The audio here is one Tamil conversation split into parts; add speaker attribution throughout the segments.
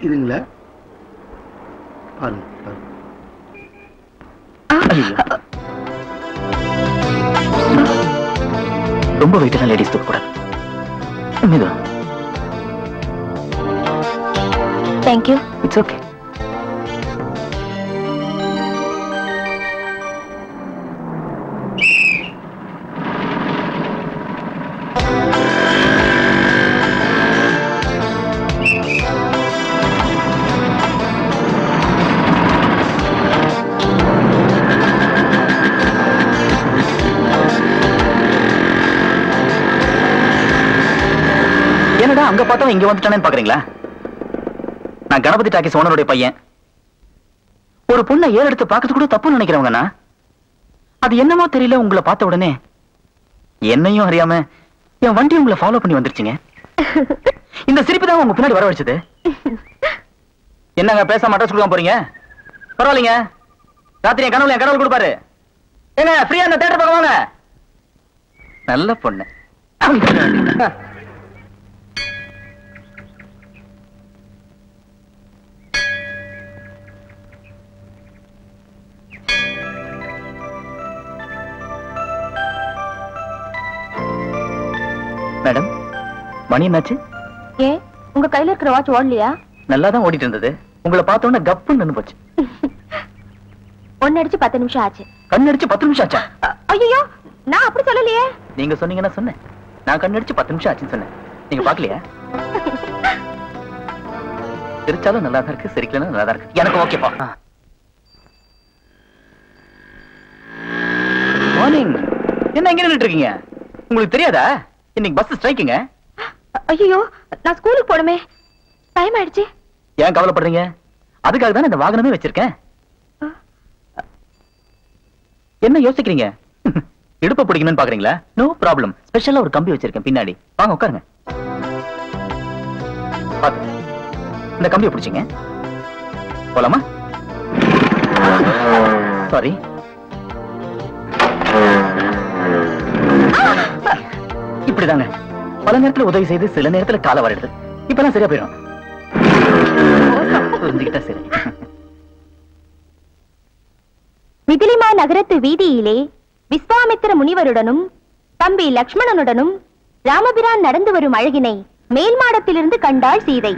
Speaker 1: இதுங்களா பாருங்க பாருங்க.
Speaker 2: ரொம்ப வெயிட்டான லேடிஸ் தூக்க கூடாது.
Speaker 3: தேங்க்யூ.
Speaker 2: It's okay. என்னடா அங்க பார்த்தா இங்க வந்துட்டானேன்னு பாக்குறீங்களா? நான் கணபதி டாக்கிஸ் ஓனருடைய பையன். ஒரு பொண்ணை ஏறு எடுத்து பார்க்கறது கூட தப்பு நினைக்கிறவங்கண்ணா. அது என்னமோ தெரியல, உங்களை பார்த்த உடனே என்னையும் அறியாம என் வண்டி உங்களை ஃபாலோ பண்ணி வந்துருச்சுங்க. இந்த சிரிப்பு தான் உங்க பின்னாடி வரவழைச்சது. என்னங்க பேச மாட்டா சொல்லுங்க போறீங்க? பரவாயில்லைங்க, ராத்திரி என் கனவுல என் கடவுள் கொடுப்பாரு. ஏங்க ஃப்ரீயா இந்த தேட்டர் பக்கம் வாங்க. நல்ல பொண்ணு. மேடம், மணி என்னாச்சு?
Speaker 3: ஏன் உங்க கையில இருக்கிற வாட்ச் ஓடலையா?
Speaker 2: நல்லா தான் ஓடிட்டு இருந்தது. உங்களை பார்த்தோன்னே கப்புன்னு நின்னு போச்சு.
Speaker 3: ஒன்னு அடிச்சு 10 நிமிஷம் ஆச்சு.
Speaker 2: கண்ணடிச்சு 10 நிமிஷம் ஆச்சா?
Speaker 3: ஐயோ, நான் அப்படி சொல்லலையே.
Speaker 2: நீங்க சொன்னீங்கன்னா சொன்னேன். நான் கண்ணடிச்சு 10 நிமிஷம் ஆச்சுன்னு சொன்னேன். நீங்க பாக்கலையா? சிரிச்சாலும் நல்லா தான் இருக்கு, சிரிக்கலன்னா நல்லா தான் இருக்கு. எனக்கு ஓகேப்பா. மார்னிங். என்ன எங்க நின்னுட்டு இருக்கீங்க? உங்களுக்கு தெரியாதா இன்னைக்கு பஸ் ஸ்ட்ரைக்குங்க?
Speaker 3: ஐயோ, நான் ஸ்கூலுக்கு போணுமே, டைம் ஆயிடுச்சு.
Speaker 2: ஏன் கவலைப்படுறீங்க? அதுக்காக தானே இந்த வாகனமே வச்சிருக்கேன். என்ன யோசிக்கிறீங்க? இடுப்பு பிடிக்கணும்னு பாக்குறீங்களா? No problem. ஸ்பெஷலா ஒரு கம்பி வச்சிருக்கேன் பின்னாடி. வாங்க உட்காருங்க. பாத்து இந்த கம்பியை பிடிச்சிங்க. போலாமா? சாரி. இப்படிதாங்க பல நேரத்துல உதவி செய்து சில நேரத்துல கால வருது. இப்பெல்லாம் சரியா போயிடும். புரிஞ்சுக்கிட்டா சரி.
Speaker 3: மிதிலிமா நகரத்து வீதியிலே விஸ்வாமித்திர முனிவருடனும் தம்பி லக்ஷ்மணனுடனும் ராமபிரான் நடந்து வரும் அழகினை மேல் மாடத்திலிருந்து கண்டாள் சீதை.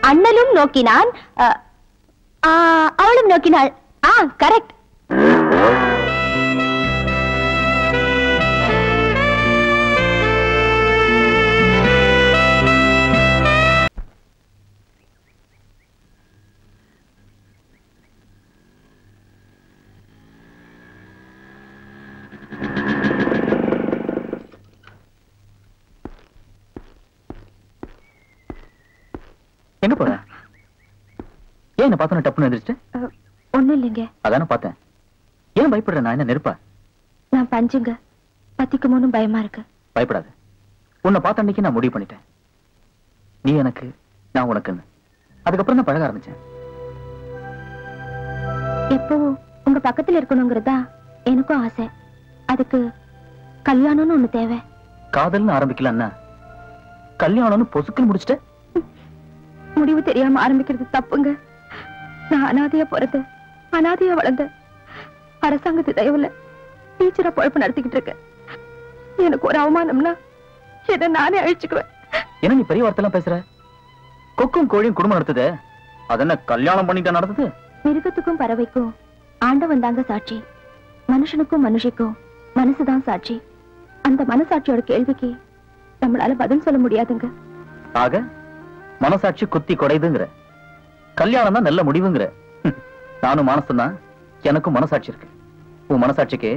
Speaker 3: அண்ணலும் நோக்கினான், அவளும் நோக்கினாள். கரெக்ட்.
Speaker 2: எங்க போற? ஏன் என்ன பார்த்தோன்னு டப்புன்னு எந்திரிச்சு?
Speaker 3: ஒண்ணும் இல்லைங்க.
Speaker 2: அதானே பார்த்தேன். ஏன் பயப்படுற? நான் என்ன நெருப்பா?
Speaker 3: நான் பஞ்சுங்க. பத்திக்குமோன்னு பயமா இருக்கு.
Speaker 2: பயப்படாது. உன்னை பார்த்த அன்னைக்கு நான் முடிவு பண்ணிட்டேன். நீ எனக்கு, நான் உனக்குன்னு. அதுக்கப்புறம் தான் பழக ஆரம்பிச்சேன்.
Speaker 3: எப்பவும் உங்க பக்கத்துல இருக்கணுங்கிறதா எனக்கும் ஆசை. அதுக்கு கல்யாணம்னு ஒண்ணு தேவை.
Speaker 2: காதல்னு ஆரம்பிக்கலன்னா கல்யாணம்னு பொசுக்குன்னு முடிச்சுட்ட.
Speaker 3: முடிவு தெரியாம ஆரம்பிக்கிறது தப்புங்க. நான் அனாதையா பிறந்த, அனாதையா வளர்ந்த, அரசாங்கத்து தயவுல டீச்சரா பொழப்பு நடத்திக்கிட்டு இருக்கேன். எனக்கு ஒரு அவமானம்னா என்ன நானே அழிச்சுக்குவேன்.
Speaker 2: என்ன நீ பெரிய வார்த்தை எல்லாம் பேசுற? கொக்கும் கோழியும் குடும்பம் நடத்துது, அதென்ன கல்யாணம் பண்ணிட்டா நடத்துது?
Speaker 3: மிருகத்துக்கும் பறவைக்கும் ஆண்டவன் தாங்க சாட்சி. மனுஷனுக்கும் மனுஷிக்கும் மனசுதான் சாட்சி. அந்த மனசாட்சியோட கேள்விக்கு நம்மளால பதில் சொல்ல முடியாதுங்க.
Speaker 2: ஆக மனசாட்சி குத்தி கொடைதுங்கிற, கல்யாணம் தான் நல்ல முடிவுங்கிற. நானும் மானசம்தான், எனக்கும் மனசாட்சி இருக்கு. உன் மனசாட்சிக்கு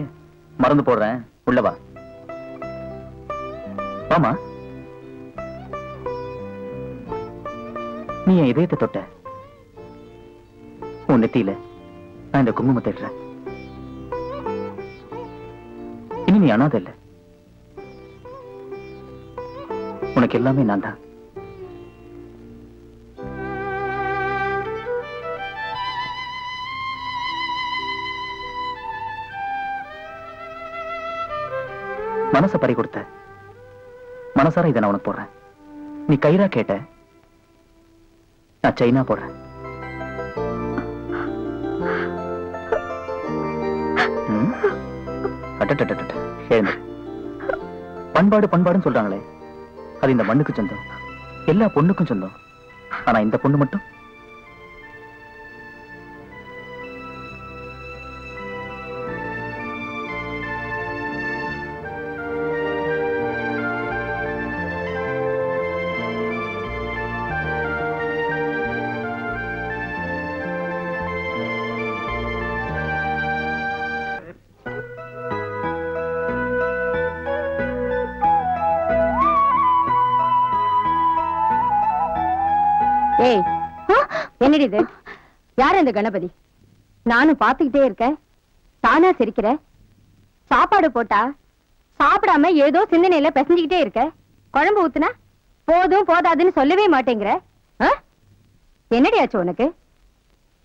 Speaker 2: மருந்து போடுறேன், உள்ளவா. ஆமா, நீ என் இதயத்தை தொட்ட. உன் நெத்தியில நான் இந்த குங்குமத்தை இடுறேன். இனி நீ அனாதை இல்ல. உனக்கு எல்லாமே நான் தான். மனசை பறி கொடுத்த. மனசார இதை நான் உனக்கு போடுறேன். நீ கயிறா கேட்ட, நான் சைனா போடுறேன். பண்பாடு பண்பாடுன்னு சொல்றாங்களே, அது இந்த மண்ணுக்கு சொந்தம், எல்லா பொண்ணுக்கும் சொந்தம். ஆனா இந்த பொண்ணு மட்டும்
Speaker 3: என்னடி இது? யார் அந்த கணபதி? நானும் பாத்துக்கிட்டே இருக்கேன், தானா சிரிக்கிற. சாப்பாடு போட்டா சாப்பிடாம ஏதோ சிந்தனையில பிசைஞ்சுக்கிட்டே இருக்க. குழம்பு ஊத்துனா போதும் போதாதுன்னு சொல்லவே மாட்டேங்கிற. என்னடி ஆச்சு உனக்கு?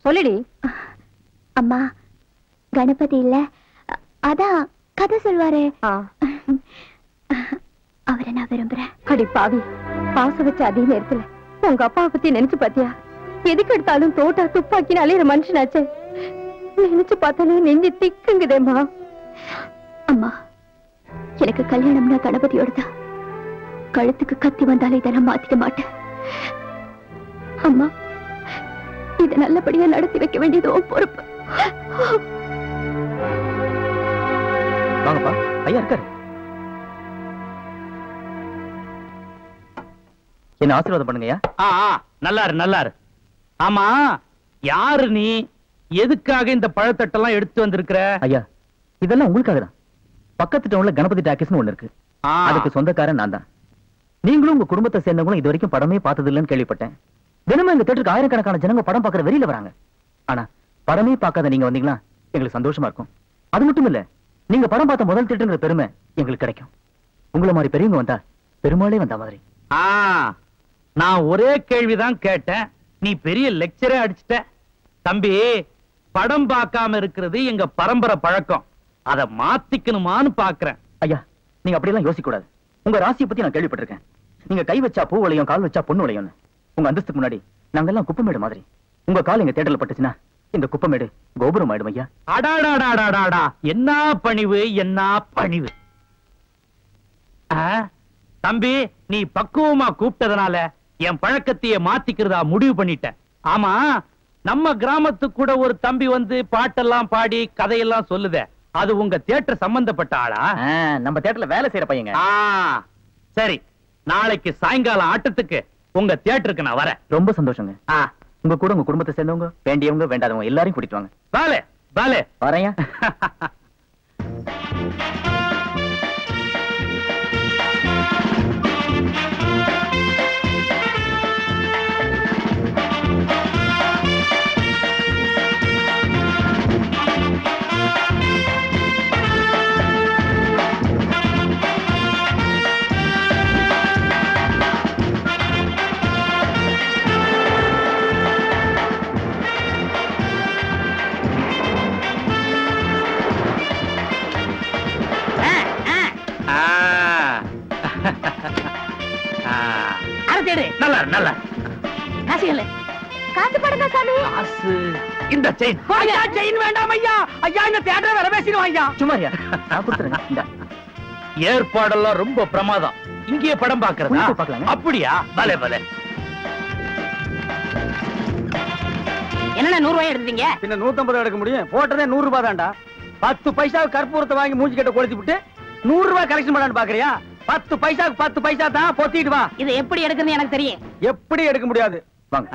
Speaker 3: சொல்லுடி.
Speaker 1: அம்மா, கணபதி இல்ல, அதான் கதை சொல்வாரு, அவரை நான் விரும்புறேன்.
Speaker 3: அடி பாவி, பாச வச்ச அதே நேரத்துல உங்க அப்பாவை பத்தி நினைச்சு பாத்தியா? எதுக்கு எடுத்தாலும் தோட்டா துப்பாக்கின்னு அலையிற மனுஷனாச்சே. நினைச்சு பார்த்தாலே நெஞ்சு திக்குங்குதேம்மா.
Speaker 1: அம்மா, எனக்கு கல்யாணம்னா கணபதியோட தான். கழுத்துக்கு கத்தி வந்தாலே இதை நான் மாத்திக்க மாட்டேன். அம்மா, இதை நல்லபடியா நடத்தி வைக்க வேண்டியது உன் பொறுப்பு.
Speaker 2: வாங்கப்பா, ஐயா இருக்காரு. என்ன ஆசீர்வாதம் பண்ணுங்கய்யா.
Speaker 4: நல்லாரு நல்லாரு. ஆமா, யாரு நீ? எதுக்காக இந்த பழத்தட்டெல்லாம் எடுத்து வந்திருக்கிற?
Speaker 2: ஐயா, இதெல்லாம் உங்களுக்காக தான். பக்கத்து டவுன்ல கணபதி டாக்கீஸ்னு ஒண்ணு இருக்கு, அதுக்கு சொந்தக்காரன் நான் தான். நீங்களும் உங்க குடும்பத்தை சேர்ந்தவங்களும் இது வரைக்கும் படமே பார்த்தது இல்லைன்னு கேள்விப்பட்டேன். தினமும் இந்த தேட்டருக்கு ஆயிரக்கணக்கான ஜனங்க படம் பார்க்கற வெளியில வராங்க. ஆனா படமே பார்க்காத நீங்க வந்தீங்களா எங்களுக்கு சந்தோஷமா இருக்கும். அது மட்டும் இல்ல, நீங்க படம் பார்த்த முதல் தேட்டருங்கிற பெருமை எங்களுக்கு கிடைக்கும். உங்களை மாதிரி பெரியவங்க வந்தா பெருமாளே வந்த மாதிரி.
Speaker 4: நான் ஒரே கேள்விதான் கேட்டேன், நீ பெரிய லெக்சரே அடிச்சிட்ட. தம்பி, படம் பார்க்காம இருக்கிறது எங்க பரம்பரை பழக்கம், அதை மாத்திக்கணுமான்னு பாக்குறேன்.
Speaker 2: ஐயா, நீங்க அப்படியெல்லாம் யோசிக்க கூடாது. உங்க ராசியை பத்தி நான் கேள்விப்பட்டிருக்கேன். நீங்க கை வச்சா பூ விளையும், கால் வச்சா பொண்ணு விளையும். உங்க அந்தஸ்துக்கு முன்னாடி நாங்கெல்லாம் குப்பமேடு மாதிரி. உங்க கால் எங்க தேட்டர்ல பட்டுச்சுன்னா இந்த குப்பமேடு கோபுரம் ஆயிடும். ஐயா,
Speaker 4: அடாடாடாடாடா, என்ன பணிவு, என்ன பணிவு. தம்பி, நீ பக்குவமா கூப்பிட்டதுனால என் பழக்கத்தையே மாத்திக்கிறதா முடிவு பண்ணிட்டேன். ஆமா, நம்ம கிராமத்துக்கு கூட ஒரு தம்பி வந்து பாட்டெல்லாம் பாடி கதையெல்லாம் சொல்லுதே, அது உங்க தியேட்டர் சம்பந்தப்பட்ட ஆளா?
Speaker 2: நம்ம தியேட்டர்ல வேலை செய்யற பையங்க.
Speaker 4: சரி, நாளைக்கு சாயங்காலம் ஆட்டத்துக்கு உங்க தியேட்டருக்கு நான் வரேன்.
Speaker 2: ரொம்ப சந்தோஷங்க. உங்க கூட உங்க குடும்பத்தை சேர்ந்தவங்க, வேண்டியவங்க வேண்டாதவங்க எல்லாரையும் கூட்டிட்டு வாங்க.
Speaker 4: பாலே பாலே
Speaker 2: வரையா.
Speaker 4: நல்லா நல்லா.
Speaker 1: காசு படுங்க சாமி.
Speaker 4: காசு இந்த செயின். ஐயா, செயின் வேண்டாம் ஐயா. ஐயா, இந்த தியேட்டர் வேற பேசிடுவோம் ஐயா.
Speaker 2: சும்மா ஐயா, நான் கொடுத்துறேன். இந்த
Speaker 4: ஏற்பாடெல்லாம் ரொம்ப பிரமாதம். இங்கேயே படம் பார்க்கறதா?
Speaker 2: பார்க்கலாங்க.
Speaker 4: அப்படியா? பலே பலே.
Speaker 3: என்ன 100 ரூபாய் எடுத்தீங்க?
Speaker 5: பின்ன 150 எடுக்க முடியும்? போட்டதே 100 ரூபாய் தான்டா. 10 பைசா கற்பூரத்தை வாங்கி மூஞ்சி கிட்ட கொளுத்தி விட்டு 100 ரூபாய் கலெக்ஷன் பண்ணலான்னு பாக்குறியா? 10 பைசாக்கு 10 பைசா தான், பொத்திட்டு வா.
Speaker 3: இது எப்படி எடுக்குன்னு எனக்கு தெரியும்.
Speaker 5: எப்படி எடுக்க முடியாது?
Speaker 2: வாங்க.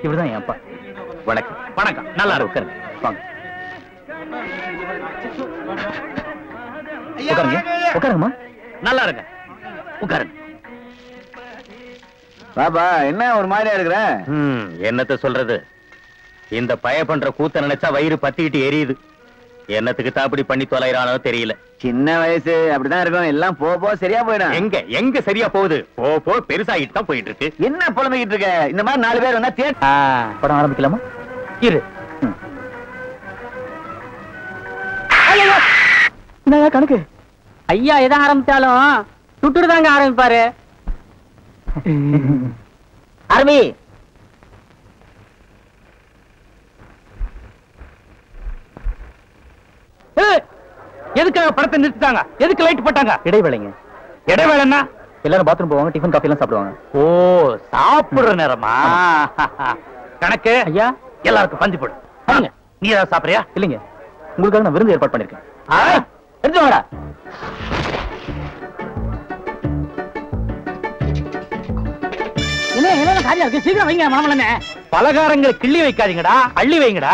Speaker 2: இவர்தான் என் அப்பா. வணக்கம்.
Speaker 4: வணக்கம். நல்லா
Speaker 2: உட்காருங்க. வாங்க உட்காருங்க. உட்காருங்கம்மா.
Speaker 4: நல்லா இருங்க, உட்காருங்க.
Speaker 5: பாபா, என்ன ஒரு மாதிரியா இருக்கிற?
Speaker 4: என்னத்த சொல்றது, இந்த பய பண்ற கூத்த நினைச்சா வயிறு பத்திக்கிட்டு எரியுது. என்னத்துக்கு தாப்படி பண்ணி தொலைறானோ தெரியல.
Speaker 5: சின்ன வயசு அப்படிதான் இருக்கும், எல்லாம் போ சரியா போயிடும்.
Speaker 4: எங்க சரியா போகுது? போ பெருசாகிட்டு தான் போயிட்டு இருக்கு.
Speaker 5: என்ன புலம்பிக்கிட்டு இருக்க? இந்த மாதிரி 4 பேர் வந்தா
Speaker 2: படம் ஆரம்பிக்கலாமா?
Speaker 4: இரு.
Speaker 2: கணக்கு
Speaker 5: ஐயா எதை ஆரம்பிச்சாலும் சுட்டுதாங்க ஆரம்பிப்பாரு. ஆரம்பி.
Speaker 4: எதுக்காக படத்தை நிறுத்திட்டாங்க? எதுக்கு லைட் போட்டாங்க?
Speaker 2: இடைவேளைங்க.
Speaker 4: இடைவேளைன்னா
Speaker 2: எல்லாரும் பாத்ரூம் போவாங்க, டிஃபன் காஃபி எல்லாம் சாப்பிடுவாங்க.
Speaker 4: ஓ, சாப்பிடுற நேரமா? கணக்கு
Speaker 5: ஐயா
Speaker 4: எல்லாருக்கும் பந்தி போடு. நீ ஏதாவது சாப்பிடுறியா?
Speaker 2: இல்லைங்க, உங்களுக்காக நான் விருந்து ஏற்பாடு பண்ணிருக்கேன்.
Speaker 5: எடுத்து வாடா. என்ன காரியம் இருக்கு? சீக்கிரம் வைங்க மாமலனே.
Speaker 4: பலகாரங்களை கிள்ளி வைக்காதீங்கடா, அள்ளி வைங்கடா.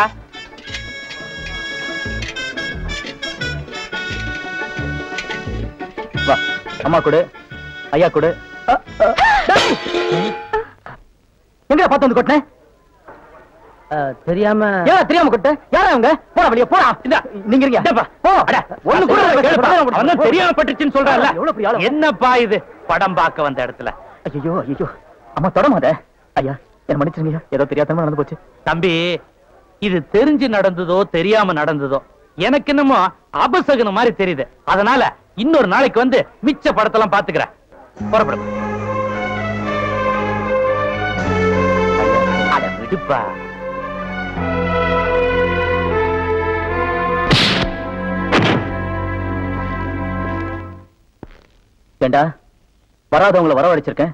Speaker 2: வா, அம்மா கொடு, ஐயா கொடு. எங்க பார்த்து வந்து கொட்டினேன்?
Speaker 5: தெரியாம
Speaker 2: தெரியாம கொட்ட. யாரா அவங்க? போடா வெளிய போடா. நீங்க இருங்க. போ.
Speaker 4: ஒண்ணு கூட அவன் தெரியாம பட்டுச்சுன்னு சொல்றான்ல.
Speaker 2: எவ்வளவு பெரிய ஆளு.
Speaker 4: என்னப்பா இது? படம் பார்க்க வந்த இடத்துல.
Speaker 2: ஐயோ ஐயோ, அம்மா தொடமாத. ஐயா என்ன மன்னிச்சிருங்க, ஏதோ தெரியாதமா நடந்து போச்சு.
Speaker 4: தம்பி, இது தெரிஞ்சு நடந்ததோ தெரியாம நடந்ததோ எனக்கு என்னமோ அபசகுன மாதிரி தெரியுது. அதனால இன்னொரு நாளைக்கு வந்து மிச்ச படத்தெல்லாம் பாத்துக்கிறேன். புறப்படும். அட விடுப்பா.
Speaker 2: ஏண்டா வராதவங்களை வரவழைச்சிருக்கேன்,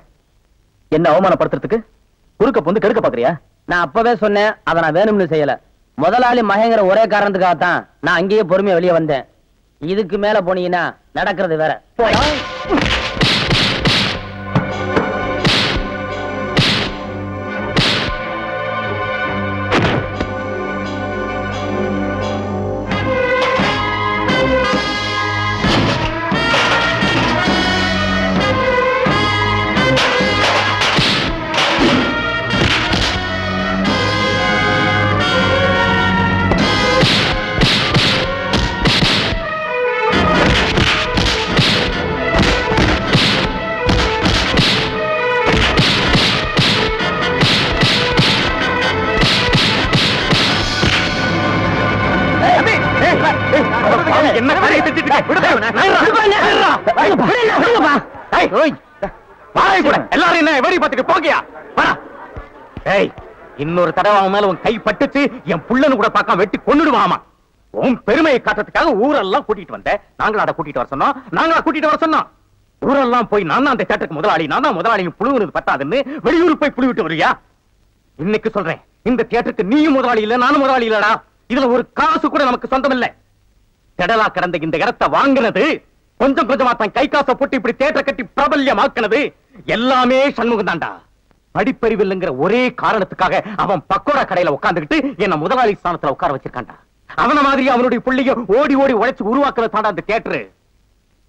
Speaker 2: என்ன அவமானப்படுத்துறதுக்கு குறுக்க பொந்து கெடுக்க பாக்குறியா?
Speaker 5: நான் அப்பவே சொன்னேன், அதை நான் வேணும்னு செய்யல. முதலாளி மகேங்கிற ஒரே காரணத்துக்காகத்தான் நான் அங்கேயே பொறுமையா வெளியே வந்தேன். இதுக்கு மேல போனீங்கன்னா நடக்கிறது வேற.
Speaker 4: இன்னொரு தடவை அவன் மேல உன் கை பட்டுச்சு, என் புள்ளன்னு கூட பார்க்காம வெட்டி கொன்னுடுவாமா. உன் பெருமையை காட்டுறதுக்காக ஊரெல்லாம் கூட்டிட்டு வந்த. நாங்களா கூட்டிட்டு வர சொன்னோம்? நாங்களா கூட்டிட்டு வர சொன்னோம்? ஊரெல்லாம் போய் நான் தான் அந்த தேட்டருக்கு முதலாளி, நான் தான் முதலாளி புழுவுனது பத்தாதுன்னு வெளியூர் போய் புழு விட்டு வரியா? இன்னைக்கு சொல்றேன், இந்த தியேட்டருக்கு நீயும் முதலாளி இல்ல, நானும் முதலாளி இல்லடா. இதுல ஒரு காசு கூட நமக்கு சொந்தம் இல்ல. திடலா கிடந்த இந்த இடத்தை வாங்கினது, கொஞ்சம் கொஞ்சமா தன் கை காசை போட்டு இப்படி தியேட்டர் கட்டி பிரபல்யமாக்குனது எல்லாமே சண்முகம் தான்டா. படிப்பறிவில்லைங்கிற ஒரே காரணத்துக்காக அவன் பக்கோடா கடையில உட்கார்ந்துகிட்டு என்ன முதலாளி ஸ்தானத்துல உட்கார வச்சிருக்கான்டா. அவன மாதிரி அவனுடைய புள்ளிய ஓடி ஓடி உழைச்சு உருவாக்குறது தாண்டா அந்த தியேட்டரு.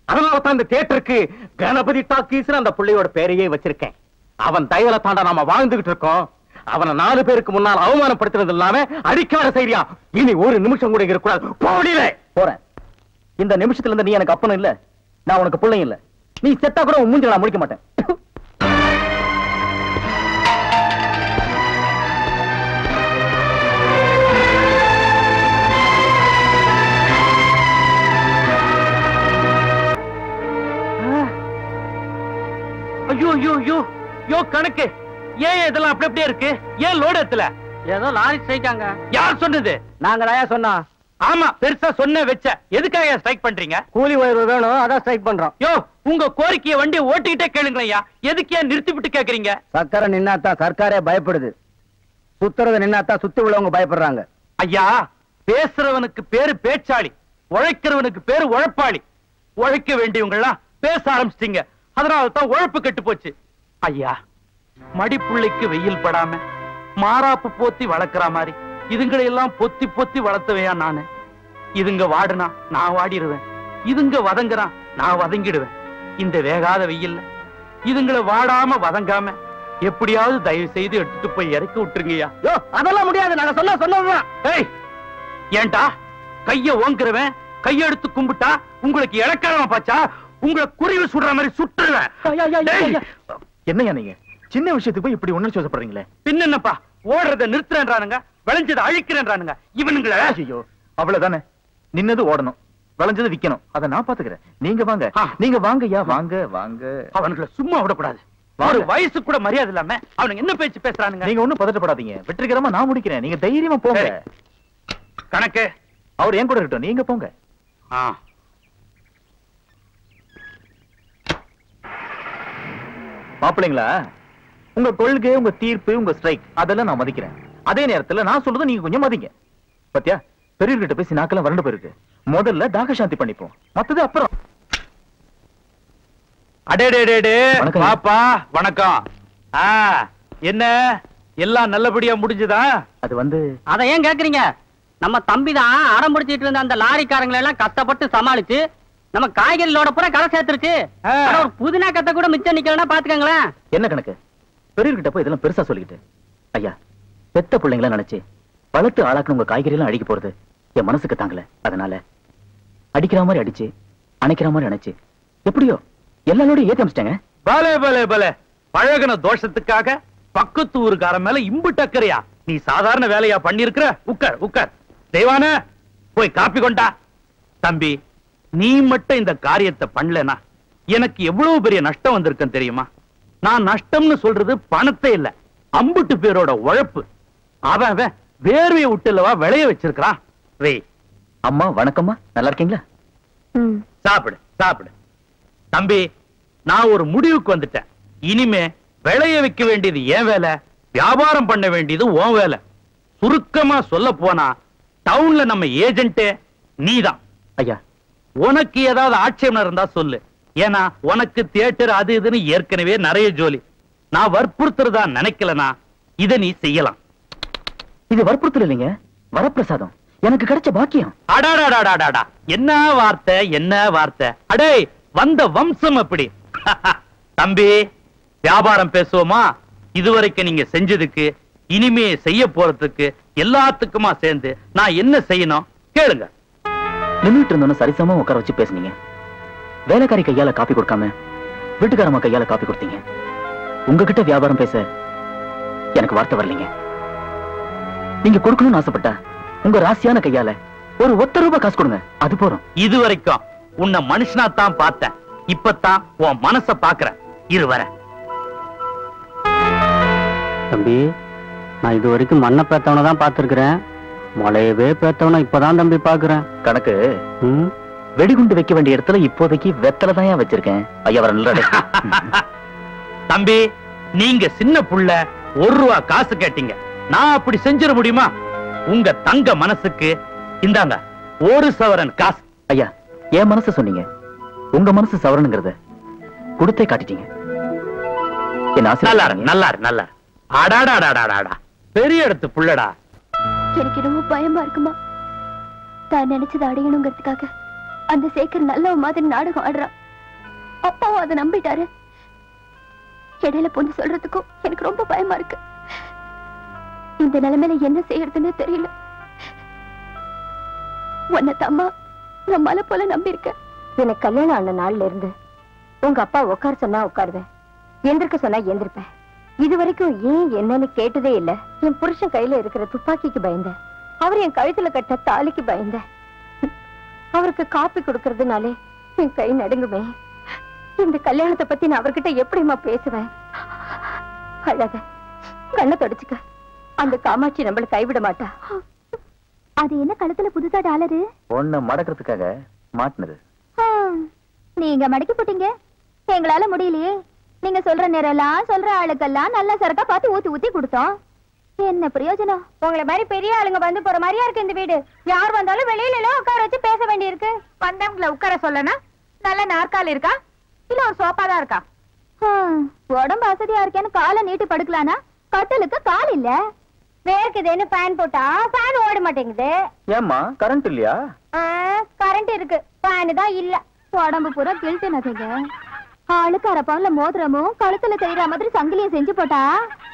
Speaker 4: அதனால தான் இந்த தியேட்டருக்கு கணபதி டாக்கீஸ் அந்த புள்ளையோட பேரையே வச்சிருக்கேன். அவன் தயவுல தாண்டா நாம வாழ்ந்துகிட்டு இருக்கோம். அவனை 4 பேருக்கு முன்னால் அவமானப்படுத்துறது இல்லாம அடிக்காத செய்யா. இனி ஒரு நிமிஷம் கூட இருக்கக்கூடாது. போடியில
Speaker 2: போறேன். இந்த நிமிஷத்துல இருந்து நீ எனக்கு அப்பனும் இல்ல, நான் உனக்கு பிள்ளையும் இல்ல. நீ செத்தா கூட உன் மூஞ்சில நான் முடிக்க மாட்டேன்.
Speaker 4: ஐயோ ஐயோ ஐயோ யோ கணக்கு, ஏன் இதெல்லாம் அப்படி அப்படியே இருக்கு? ஏன் லோடு எத்தல?
Speaker 5: ஏதோ லாரி ஸ்ட்ரைக்காங்க.
Speaker 4: யார் சொன்னது?
Speaker 5: நாங்க தாயா சொன்னோம்.
Speaker 4: ஆமா, பெருசா சொன்ன வச்ச. எதுக்காக ஸ்ட்ரைக் பண்றீங்க?
Speaker 5: கூலி உயர்வு வேணும், அதான் ஸ்ட்ரைக் பண்றோம்.
Speaker 4: யோ, உங்க கோரிக்கையை வண்டியை ஓட்டிக்கிட்டே கேளுங்கய்யா. எதுக்கு ஏன் நிறுத்தி விட்டு கேக்குறீங்க?
Speaker 5: சக்கரை நின்னாத்தான் சர்க்காரே பயப்படுது. சுத்துறது நின்னாத்தான் சுத்தி உள்ளவங்க பயப்படுறாங்க.
Speaker 4: ஐயா, பேசுறவனுக்கு பேரு பேச்சாளி, உழைக்கிறவனுக்கு பேரு உழைப்பாளி. உழைக்க வேண்டியவங்க எல்லாம் பேச ஆரம்பிச்சிட்டீங்க. அதனால தான் உழைப்பு கெட்டு போச்சு. ஐயா, மடிப்புள்ளைக்கு வெயில் படாம மாறாப்பு போத்தி வளர்க்கிற மாதிரி இதுங்களை எல்லாம் பொத்தி பொத்தி வளர்த்தவையா நானு. இதுங்க வாடுனா நான் வாடிடுவேன், இதுங்க வதங்குறா நான் வதங்கிடுவேன். இந்த வேகாத வெயில்ல இதுங்களை வாடாம வதங்காம எப்படியாவது தயவு செய்து எடுத்துட்டு போய் இறக்கி விட்டுருங்கய்யா.
Speaker 5: அதெல்லாம் முடியாது, நாங்க சொன்னதுதான்.
Speaker 4: ஏய், ஏன்டா கைய ஓங்குறவன் கையெடுத்து கும்பிட்டா உங்களுக்கு இலக்காரமா பாச்சா? உங்களை குருவி சுடுற மாதிரி சுட்டுருவேன்.
Speaker 2: என்னையா நீங்க சின்ன விஷயத்துக்கு போய் இப்படி உணர்ச்சி வசப்படுறீங்களே?
Speaker 4: பின்ன என்னப்பா, ஓடுறத நிறுத்துறேன்றானுங்க, விளைஞ்சதை அழிக்கிறேன்றானுங்க இவனுங்கள.
Speaker 2: ஐயோ, அவ்வளவுதானே. நின்னது ஓடணும், விளைஞ்சது விக்கணும். அதை நான் பாத்துக்கிறேன். நீங்க வாங்க, நீங்க வாங்கய்யா, வாங்க வாங்க.
Speaker 4: அவனுங்களை சும்மா விடக்கூடாது. ஒரு வயசு கூட மரியாதை இல்லாம அவனுக்கு என்ன பேச்சு பேசுறானுங்க.
Speaker 2: நீங்க ஒண்ணும் பதட்டப்படாதீங்க, வெற்றிகரமா நான் முடிக்கிறேன். நீங்க தைரியமா போங்க.
Speaker 4: கணக்கு
Speaker 2: அவர் என் கூட இருக்கட்டும், நீங்க போங்க. மாப்பிள்ளைங்களா, உங்க கொள்கை, உங்க தீர்ப்பு, உங்க ஸ்ட்ரைக் அதெல்லாம் நான் மதிக்கிறேன். அதே நேரத்துல நான் சொல்றது நீங்க கொஞ்சம் மதிங்க. பத்தியா, பெரியவர்கிட்ட பேசி நாக்கெல்லாம் வறண்டு போயிருக்கு. முதல்ல தாக சாந்தி பண்ணிப்போம், மத்தது அப்புறம்.
Speaker 4: அடேடே பாப்பா, வணக்கம். என்ன எல்லாம் நல்லபடியா முடிஞ்சதா?
Speaker 2: அது வந்து
Speaker 5: அதை ஏன் கேக்குறீங்க? நம்ம தம்பி தான் அடம் பிடிச்சிட்டு இருந்த அந்த லாரிக்காரங்களை எல்லாம் கஷ்டப்பட்டு சமாளிச்சு நம்ம காய்கறிகளோட பூரா கரை சேர்த்துருச்சு. ஒரு புதினா கத்த கூட மிச்சம் நிக்கலன்னா பாத்துக்கங்களேன்.
Speaker 2: என்ன கணக்கு? பெரியவர்கிட்ட போய் இதெல்லாம் பெருசா சொல்லிக்கிட்டு, ஐயா பெத்த பிள்ளைங்களா நினைச்சு வளர்த்து ஆளாக்கு உங்க காய்கறி எல்லாம் அடிக்க போறது என் மனசுக்கு தாங்கல. அதனால அடிக்கிற மாதிரி அடிச்சு, அணைக்கிற மாதிரி அணைச்சு, எப்படியோ எல்லாரோட ஏத்தி அமைச்சிட்டாங்க.
Speaker 4: பலே பலே பலே, பழகின தோஷத்துக்காக பக்கத்து ஊருக்காரன் மேல இம்பு டக்கறியா? நீ சாதாரண வேலையா பண்ணிருக்கிற? உட்கார் உட்கார். தெய்வான, போய் காப்பி கொண்டா. தம்பி, நீ மட்டும் இந்த காரியத்தை பண்ணலனா எனக்கு எவ்வளவு பெரிய நஷ்டம் வந்திருக்கும் தெரியுமா? நான் நஷ்டம்னு சொல்றது பணத்தை இல்ல, அம்புட்டு பேரோட உழைப்பு. அவன் வேர்வையை விட்டுலவா விளைய வச்சிருக்கான்.
Speaker 2: அம்மா வணக்கம்மா, நல்லா இருக்கீங்களா?
Speaker 4: சாப்பிடு சாப்பிடு. தம்பி, நான் ஒரு முடிவுக்கு வந்துட்டேன். இனிமே விளைய வைக்க வேண்டியது என் வேலை, வியாபாரம் பண்ண வேண்டியது உன் வேலை. சுருக்கமா சொல்ல போனா டவுன்ல நம்ம ஏஜென்ட் நீதான்.
Speaker 2: ஐயா,
Speaker 4: உனக்கு ஏதாவது ஆட்சேபம் இருந்தா சொல்லு. ஏன்னா உனக்கு தியேட்டர் அது இதுன்னு ஏற்கனவே நிறைய ஜோலி. நான் வற்புறுத்துறதா நினைக்கலனா இத நீ செய்யலாம்.
Speaker 2: இது வற்புறுத்தல் இல்லைங்க, வரப்பிரசாதம், எனக்கு கிடைச்ச பாக்கியம்.
Speaker 4: அடாடாடாடாடா, என்ன வார்த்தை என்ன வார்த்தை! அடே, வந்த வம்சம் அப்படி. தம்பி, வியாபாரம் பேசுவோமா? இதுவரைக்கும் நீங்க செஞ்சதுக்கு, இனிமே செய்ய போறதுக்கு எல்லாத்துக்குமா சேர்ந்து நான் என்ன செய்யணும் கேளுங்க.
Speaker 2: நின்னுட்டு இருந்தோன்னு சரிசமா உட்கார வச்சு பேசுனீங்க. வேலைக்காரி கையால காப்பி கொடுக்காம வீட்டுக்காரமா கையால காப்பி கொடுத்தீங்க. உங்ககிட்ட வியாபாரம் பேச எனக்கு வார்த்தை வரலீங்க. நீங்க கொடுக்கணும்னு ஆசைப்பட்டா உங்க ராசியான கையால ஒரு ₹1 காசு கொடுங்க, அது போறோம்.
Speaker 4: இதுவரைக்கும் உன்னை மனுஷனா தான் பார்த்தேன், இப்பதான் உன் மனச பாக்குறேன். இரு வர.
Speaker 5: தம்பி, நான் இது வரைக்கும் மண்ணை பேத்தவனை தான் பார்த்திருக்கிறேன், மழையவே பேத்தவனை இப்பதான் தம்பி பாக்குறேன்.
Speaker 2: கணக்கு, வெடிகுண்டு வைக்க வேண்டிய இடத்துல இப்போதைக்கு வெத்தலை தான் வச்சிருக்கேன். ஐயா வர நல்ல.
Speaker 4: தம்பி, நீங்க சின்ன புள்ள ₹1 காசு கேட்டீங்க, நான் அப்படி செஞ்சிட முடியுமா? உங்க தங்க மனசுக்கு இந்தாங்க 1 சவரன் காசு.
Speaker 2: ஐயா, என் மனசு சொன்னீங்க, உங்க மனசு சவரனுங்கிறத கொடுத்தே காட்டிட்டீங்க.
Speaker 4: நல்லா நல்லா நல்லா. அடாடாடாடாடா, பெரிய இடத்து புள்ளடா.
Speaker 1: எனக்கு ரொம்ப பயமா இருக்குமா? தான் நினைச்சதை அடையணுங்கிறதுக்காக அந்த சேகர் நல்ல மாதிரி நாடகம் ஆடுறான். அப்பாவும் அதை நம்பிட்டாரு. இடையில பொண்ணு சொல்றதுக்கும் எனக்கு ரொம்ப பயமா இருக்கு. இந்த நிலைமையில என்ன செய்யறதுன்னு தெரியல. உன்னை தம்மா நான் மலை போல நம்பி இருக்கேன். எனக்கு கல்யாணம் ஆன நாள்ல இருந்து உங்க அப்பா உட்கார சொன்னா உட்காருவேன், எந்திருக்க சொன்னா எந்திருப்பேன். இது வரைக்கும் ஏன் என்னன்னு கேட்டதே இல்ல. என் புருஷன் கையில இருக்கிற துப்பாக்கிக்கு பயந்தேன், அவர் என் கழுத்துல கட்ட தாலிக்கு பயந்தேன். அவருக்கு காப்பி கொடுக்கறதுனாலே என் கை நடுங்குமே. இந்த கல்யாணத்தை பத்தி நான் அவர்கிட்ட எப்படிமா பேசுவேன்? அழக கண்ணை தொடச்சுக்க, அந்த காமாட்சி நம்மள கைவிட மாட்டா. அது என்ன கழுத்துல புதுசா டாலரு?
Speaker 2: ஒண்ணு மடக்கிறதுக்காக மாட்டினது.
Speaker 1: நீங்க மடக்கி போட்டீங்க, எங்களால முடியலையே. நீங்க சொல்ற நேரம் சொல்ற ஆளுக்கெல்லாம் நல்ல சரக்கா பார்த்து ஊத்தி ஊத்தி கொடுத்தோம். என்ன பிரயோஜனம்? உங்களை மாதிரி பெரிய ஆளுங்க வந்து போற மாதிரியா இருக்கு இந்த வீடு. யார் வந்தாலும் வெளியில எல்லாம் உட்கார வச்சு பேச வேண்டி இருக்கு. வந்தவங்களை உட்கார சொல்லனா நல்ல நாற்காலி இருக்கா இல்ல ஒரு சோஃபா தான் இருக்கா? உடம்பு வசதியா இருக்கேன்னு காலை நீட்டி படுக்கலானா கட்டலுக்கு கால் இல்ல. வேர்க்குதுன்னு ஃபேன் போட்டா ஃபேன் ஓட மாட்டேங்குது.
Speaker 2: ஏம்மா கரண்ட் இல்லையா?
Speaker 1: கரண்ட் இருக்கு, ஃபேன் தான் இல்ல. உடம்பு பூரா கில்ட்டு நகைங்க. ஆளுக்கு அரப்பான்ல மோதிரமும் கழுத்துல தெரியுற மாதிரி சங்கிலியும் செஞ்சு போட்டா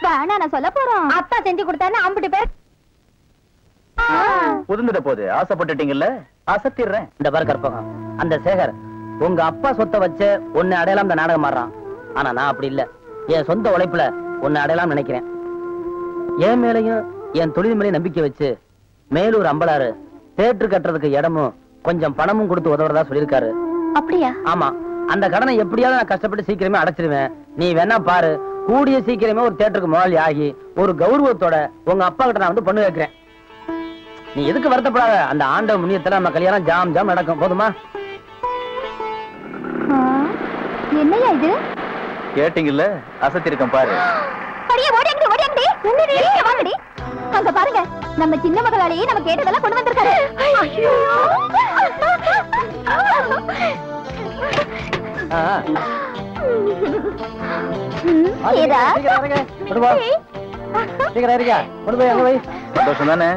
Speaker 1: வேணா நான் சொல்ல போறோம். அப்பா செஞ்சு கொடுத்தான்னு 50 பேர்
Speaker 2: புதுந்துட போது ஆசைப்பட்டுட்டீங்கல்ல, அசத்திடுறேன்.
Speaker 5: இந்த பாரு கற்பகம், அந்த சேகர் உங்க அப்பா சொத்தை வச்சு உன்னை அடையலாம் இந்த நாடகம் மாறான். ஆனா நான் அப்படி இல்ல, என் சொந்த உழைப்புல உன்னை அடையலாம் நினைக்கிறேன். என் மேலையும் என் தொழில் மேலையும் நம்பிக்கை வச்சு மேலூர் அம்பலாறு தேட்டர் கட்டுறதுக்கு இடமும் கொஞ்சம் பணமும் கொடுத்து உதவுறதா சொல்லியிருக்காரு.
Speaker 1: அப்படியா?
Speaker 5: ஆமா, அந்த கடனை எப்படியாவது நான் கஷ்டப்பட்டு சீக்கிரமே அடைச்சிருவேன். நீ வேணா பாரு, கூடிய சீக்கிரமே ஒரு தியேட்டருக்கு முதலாளி ஆகி ஒரு கௌரவத்தோட உங்க அப்பா கிட்ட நான் வந்து பொண்ணு கேட்கிறேன். நீ எதுக்கு வருத்தப்படாத, அந்த ஆண்ட முன்னியத்துல நம்ம கல்யாணம் ஜாம் ஜாம் நடக்கும். போதுமா?
Speaker 1: என்னையா இது?
Speaker 2: கேட்டீங்கல்ல, அசத்திருக்கேன் பாரு.
Speaker 1: அங்க பாருங்க, நம்ம சின்ன மகளாலேயே நம்ம கேட்டதெல்லாம் கொண்டு வந்திருக்காரு.
Speaker 2: சந்தோஷம் தானே?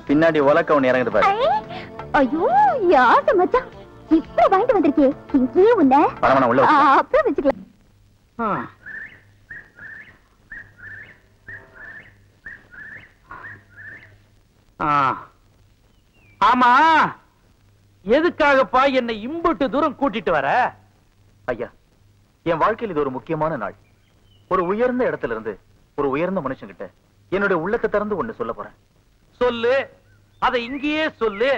Speaker 2: பின்னாடி உலக்க ஒண்ணு இறங்குது பாரு.
Speaker 1: ஐயோ யாரு மச்சான் இப்ப வாங்கிட்டு வந்திருக்கே, இங்கேயே உன்ன
Speaker 2: உள்ள
Speaker 1: அப்புறம் வச்சுக்கலாம்.
Speaker 4: ஆமா, எதுக்காகப்பா என்னை இம்புட்டு தூரம் கூட்டிட்டு வர?
Speaker 2: ஐயா, என் வாழ்க்கையில் இது ஒரு முக்கியமான நாள். ஒரு உயர்ந்த இடத்துல இருந்து ஒரு உயர்ந்த மனுஷங்கிட்ட என்னுடைய உள்ளத்தை திறந்து ஒண்ணு சொல்ல போறேன்.
Speaker 4: சொல்லு, அதை இங்கேயே சொல்லு.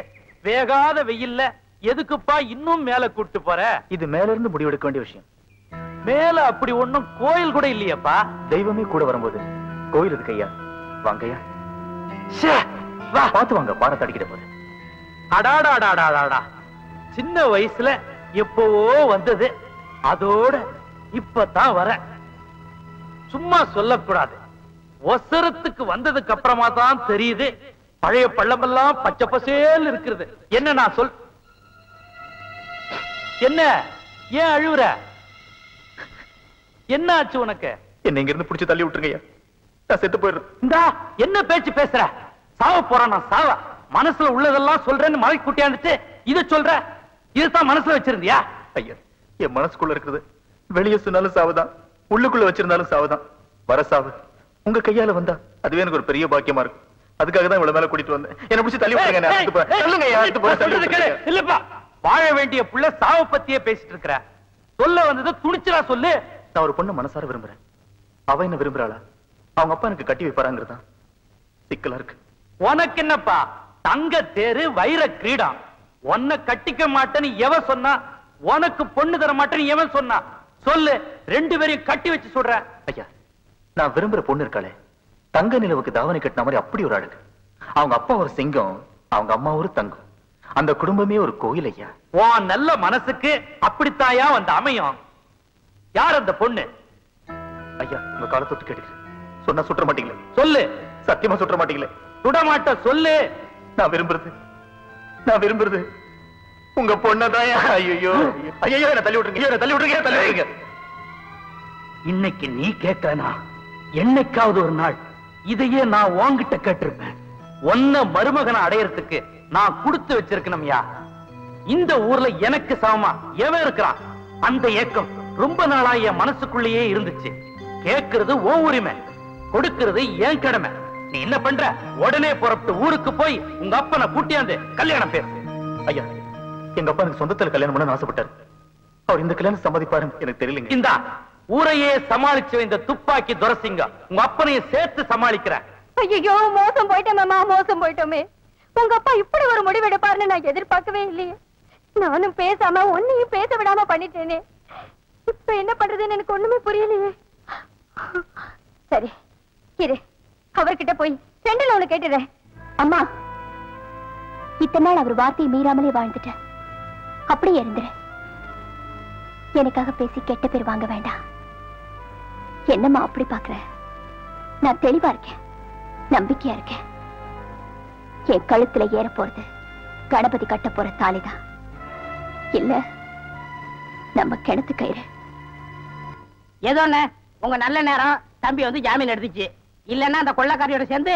Speaker 4: வேகாத வெயில்ல எதுக்குப்பா இன்னும் மேல கூட்டு போற?
Speaker 2: இது மேல இருந்து முடிவெடுக்க வேண்டிய விஷயம்.
Speaker 4: மேல அப்படி ஒண்ணும் கோயில் கூட இல்லையப்பா.
Speaker 2: தெய்வமே கூட வரும்போது கோயில் இருக்கு ஐயா. வாங்கய்யா, பாத்து வாங்க, பாட தடிக்கிட்ட போது.
Speaker 4: அடாடாடாடாடா, சின்ன வயசுல எப்பவோ வந்தது, அதோட இப்பதான் வர. சும்மா சொல்லக்கூடாது. ஒசரத்துக்கு வந்ததுக்கு அப்புறமா தான் தெரியுது பழைய பள்ளமெல்லாம் பச்சை பசேல் இருக்கிறது. என்ன நான் சொல், என்ன ஏன் அழுவுற? என்ன ஆச்சு உனக்கு?
Speaker 2: என்ன இங்க இருந்து புடிச்சு தள்ளி விட்டுருங்க, நான் செத்து போயிடுறேன்.
Speaker 4: இந்தா என்ன பேச்சு பேசுற? சாவ போறான் நான் சாவ. மனசுல உள்ளதெல்லாம் சொல்றேன்னு மழை குட்டியாந்துட்டு இத சொல்ற. இதுதான் மனசுல வச்சிருந்தியா?
Speaker 2: ஐயா, என் மனசுக்குள்ள இருக்குது வெளியே சொன்னாலும் சாவுதான், உள்ளுக்குள்ள வச்சிருந்தாலும் சாவுதான். வர சாவு உங்க கையால வந்தா அதுவே எனக்கு ஒரு பெரிய பாக்கியமா இருக்கும். அதுக்காக தான் இவ்வளவு மேல கூட்டிட்டு வந்தேன். என்ன பிடிச்சி தள்ளி விட்டுருங்க.
Speaker 4: இல்லப்பா, வாழ வேண்டிய புள்ள சாவ பத்தியே பேசிட்டு இருக்கிற. சொல்ல வந்தது துணிச்சலா சொல்லு.
Speaker 2: நான் ஒரு பொண்ணு மனசார விரும்புறேன். அவ என்ன விரும்புறாளா, அவங்க அப்பா எனக்கு கட்டி வைப்பாராங்கிறதா சிக்கலா இருக்கு.
Speaker 4: உனக்கு என்னப்பா, தங்க தேரு வைர கிரீடம். உன்னை கட்டிக்க மாட்டேன்னு எவன் சொன்னா? உனக்கு பொண்ணு தர மாட்டேன்னு எவன் சொன்னா? சொல்லு, ரெண்டு பேரையும் கட்டி வச்சு சொல்ற.
Speaker 2: ஐயா, நான் விரும்புற பொண்ணு இருக்காளே, தங்க நிலவுக்கு தாவணி கட்டின மாதிரி அப்படி ஒரு அழகு. அவங்க அப்பா ஒரு சிங்கம், அவங்க அம்மா ஒரு தங்கம். அந்த குடும்பமே ஒரு கோயில் ஐயா.
Speaker 4: உன் நல்ல மனசுக்கு அப்படித்தாயா வந்து அமையும். யார் அந்த பொண்ணு?
Speaker 2: ஐயா, உங்க காலை தொட்டு கேட்டுக்கிறேன். சொன்னா சுற்ற மாட்டீங்களே?
Speaker 4: சொல்லு.
Speaker 2: சத்தியமா சுற்ற மாட்டீங்களே?
Speaker 4: சுடமாட்ட சொல்லு.
Speaker 2: நான் விரும்புறது உங்க பொண்ணதான். ஐயோ ஐயோ, என்ன தள்ளி விட்டுருங்க, என்ன தள்ளி விட்டுருங்க, தள்ளி விட்டுருங்க.
Speaker 4: இன்னைக்கு நீ கேட்கலனா என்னைக்காவது ஒரு நாள் இதையே நான் உன்கிட்ட கேட்டிருப்பேன். ஒன்ன மருமகனை அடையறதுக்கு நான் கொடுத்து வச்சிருக்கணும்யா. இந்த ஊர்ல எனக்கு சமமா எவன் இருக்கிறான்? அந்த ஏக்கம் ரொம்ப நாளா என் மனசுக்குள்ளேயே இருந்துச்சு. கேட்கிறது உன் உரிமை, கொடுக்கிறது என் கடமை. நீ என்ன பண்ற? உடனே புறப்பட்டு ஊருக்கு போய் உங்க அப்பனை கூட்டியாந்து கல்யாணம் பேசு.
Speaker 2: ஐயா, எங்க அப்பா எனக்கு சொந்தத்துல கல்யாணம் பண்ண ஆசைப்பட்டாரு. அவர் இந்த கல்யாணம் சம்மதிப்பாருன்னு எனக்கு தெரியலங்க.
Speaker 4: இந்த ஊரையே சமாளிச்ச இந்த துப்பாக்கி துரசிங்க உங்க அப்பனையும் சேர்த்து சமாளிக்கிற.
Speaker 3: ஐயோ, மோசம் போயிட்டேன் மாமா, மோசம் போயிட்டோமே. உங்க அப்பா இப்படி ஒரு முடிவு எடுப்பாருன்னு நான் எதிர்பார்க்கவே இல்லையே. நானும் பேசாம ஒன்னையும் பேச விடாம பண்ணிட்டேனே. இப்ப என்ன பண்றதுன்னு எனக்கு ஒண்ணுமே புரியலையே. சரி இரு, அவர்கிட்ட போய் செண்டில் அவனு கேட்டுறேன்.
Speaker 1: அம்மா, இத்தனை நாள் அவர் வார்த்தையை மீறாமலே வாழ்ந்துட்டேன். அப்படியே இருந்துரு. எனக்காக பேசி கெட்ட பேர் வாங்க வேண்டாம். என்னம்மா அப்படி பாக்குற? நான் தெளிவா இருக்கேன், நம்பிக்கையா இருக்கேன். என் கழுத்துல ஏற போறது கணபதி கட்ட போற தாலிதான், இல்ல நம்ம கிணத்து கயிறு.
Speaker 5: ஏதோ உங்க நல்ல நேரம் தம்பி வந்து ஜாமீன் எடுத்துச்சு. இல்லன்னா அந்த கொள்ளக்காரியோட சேர்ந்து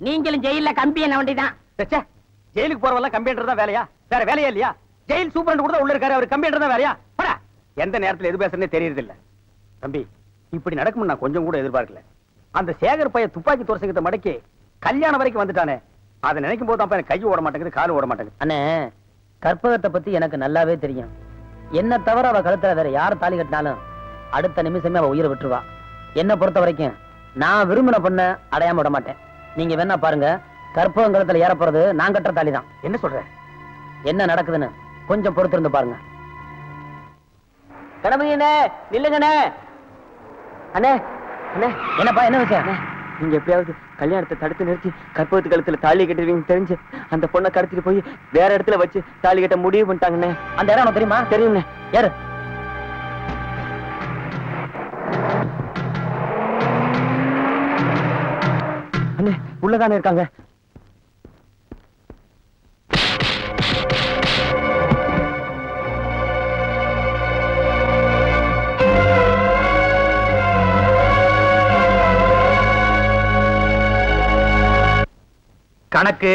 Speaker 5: நீங்களும் ஜெயில கம்பி என்ன வேண்டிதான்.
Speaker 6: ஜெயிலுக்கு போறவெல்லாம் கம்பியன்றது தான் வேலையா? வேற வேலையா இல்லையா? ஜெயில் சூப்பரண்ட் கூட உள்ள இருக்காரு, அவர் கம்பியன்றது தான் வேலையா? போடா. எந்த நேரத்துல எது பேசுறதே தெரியறது இல்ல. தம்பி, இப்படி நடக்கும் நான் கொஞ்சம் கூட எதிர்பார்க்கல. அந்த சேகர் பையன் துப்பாக்கி துரசங்கத்தை மடக்கி கல்யாணம் வரைக்கும் வந்துட்டானே, அதை நினைக்கும் போது தான் எனக்கு கை ஓட மாட்டேங்குது, கால் ஓட மாட்டேங்குது.
Speaker 5: அண்ணே, கற்பகத்தை பத்தி எனக்கு நல்லாவே தெரியும். என்ன தவிர அவ கழுத்துல வேற யார் தாலி கட்டினாலும் அடுத்த நிமிஷமே அவ உயிரை விட்டுருவா. என்ன பொறுத்த வரைக்கும் நான் விரும்பின பொண்ண அடையாம விட மாட்டேன். நீங்க வேணா பாருங்க, கற்பகங்கலத்துல ஏற போறது நான் கட்டுற தாலி தான்.
Speaker 6: என்ன சொல்ற?
Speaker 5: என்ன நடக்குதுன்னு கொஞ்சம் பொறுத்திருந்து பாருங்க.
Speaker 6: கணபதி அண்ணே, நில்லுங்கண்ணே. அண்ணே அண்ணே,
Speaker 5: என்னப்பா என்ன விஷயம்?
Speaker 6: நீங்க எப்படியாவது கல்யாணத்தை தடுத்து நிறுத்தி கற்பகத்து கழுத்துல தாலி கட்டுவீங்க தெரிஞ்சு அந்த பொண்ணை கடத்திட்டு போய் வேற இடத்துல வச்சு தாலி கட்ட முடிவு பண்ணிட்டாங்கண்ணே.
Speaker 5: அந்த இடம் உனக்கு தெரியுமா?
Speaker 6: தெரியும்ண்ணே.
Speaker 5: யாரு?
Speaker 6: அண்ணே உள்ளதானே இருக்காங்க.
Speaker 4: கணக்கு